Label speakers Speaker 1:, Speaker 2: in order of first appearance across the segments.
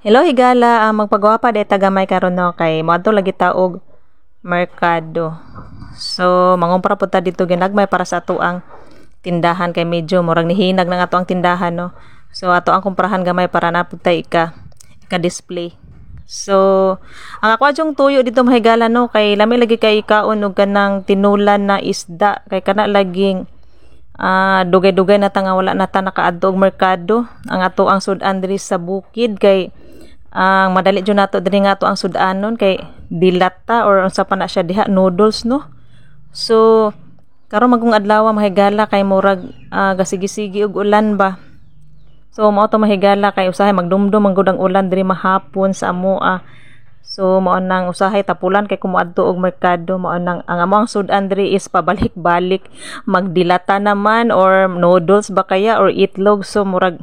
Speaker 1: Hello higala, magpagawa pa deta gamay karon no kay moadto lagi ta og merkado. So mangumpra pud ta dito ginagmay para sa ato ang tindahan kay medyo murag nihinag na nga ato ang tindahan no. So ato ang kumprahan gamay para na pud ta ika-display. So ang ako adjong tuyo dito mahigala no kay lami lagi kay kaon og kanang tinulan na isda kay kana laging dugay-dugay na ta nga wala na ta nakaadto og merkado. Ang ato ang sudan diri sa bukid kay ang madali jud nato diri nga ato ang sudanon kay dilata or unsa pa na siya diha noodles no. So karon magong adlaw mahigala kay murag gasigi-sigi og ulan ba. So mao to mahigala kay usahay magdumdum ang gud ang ulan diri mahapon sa amoa. So mao nang usahay tapulan kay kumuadto og merkado mao nang ang amo ang sudan diri is pabalik-balik magdilata naman or noodles ba kaya or itlog so murag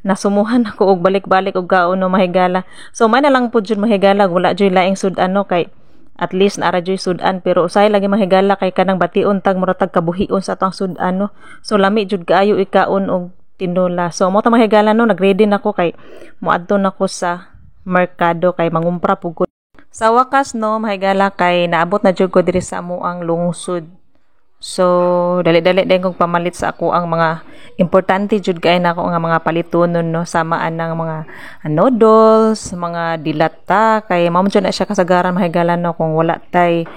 Speaker 1: nasumuhan ako og balik-balik og kaon no mahigala. So may na lang pud jud mahigala wala joy laing sudan no kay at least naara joy sudan pero usahay lagi mahigala kay kanang bation tag mura tag kabuhion sa atong sudan no. So lami jud kaayo ikaon og tinola. So mo ta mahigala no nagready nako kay moadto nako sa merkado kay mangumpra pud ko. Sa wakas no mahigala kay naabot na jud ko diri sa amo ang lungsod. So dali-dali din kong pamalit sa ako ang mga importante jud kay nako nga mga palitonon no samaan ng mga noodles, mga dilata kay mao jud na siya kasagaran mahigala no kung wala tay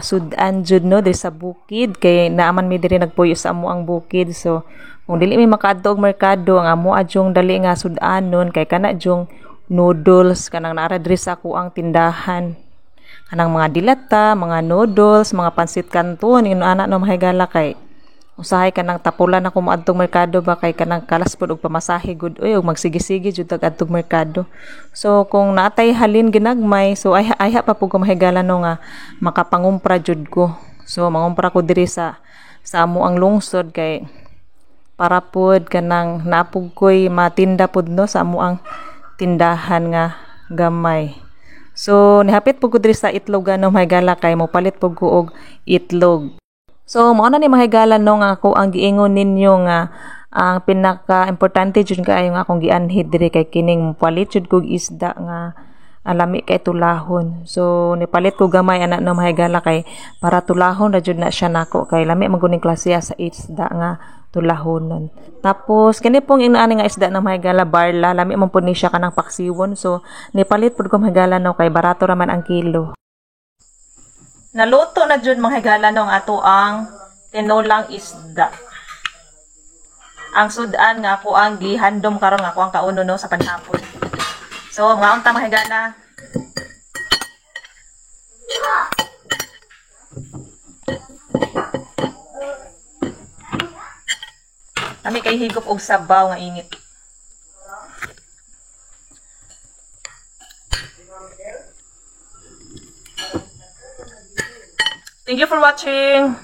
Speaker 1: sudan jud no diri sa bukid kay naaman mi diri nagpuyo sa amo ang bukid. So kung dili mi makaadto og merkado ang amo adjong dali nga sudanon kay kana jung noodles kanang naara diri sa ako ang tindahan. Kanang mga dilata, mga noodles, mga pansit canton, ino ana no mahigala kay usahay kanang tapulan ako moadtong merkado ba kay kanang kalas pud og pamasahe gud og magsigi-sige jud tag adtong merkado. So kung natay halin ginagmay so ay pa pud ko mahigala no nga makapangumpra jud ko. So mangumpra ko diri sa amo ang lungsod kay para pud kanang napug koy matinda pud no sa amo ang tindahan nga gamay. So nihapit pud ko diri sa itlog no mahigala kay mopalit pud ko og itlog. So mao na ni mahigala no nga ako ang giingon ninyo nga ang pinaka-importante jud kaayo nga akong gianhid diri kay kining mopalit jud kog isda nga alami kay tulahon. So nipalit ko gamay ana no mahigala kay para tulahon ra jud na siya nako kay lami man guning klase sa isda nga tulahonon. Tapos kini pong inaani nga isda na mahigala barla lami man pud ni siya kanang paksiwon. So nipalit pud ko mahigala no kay barato ra man ang kilo. Naluto na jud mahigala no ato ang tinolang isda. Ang sudan nga ako ang gihandom karon nga ako ang kauno no sa paghapon. So mga unta mahigala. Kami kay higop og sabaw nga init. Thank you for watching.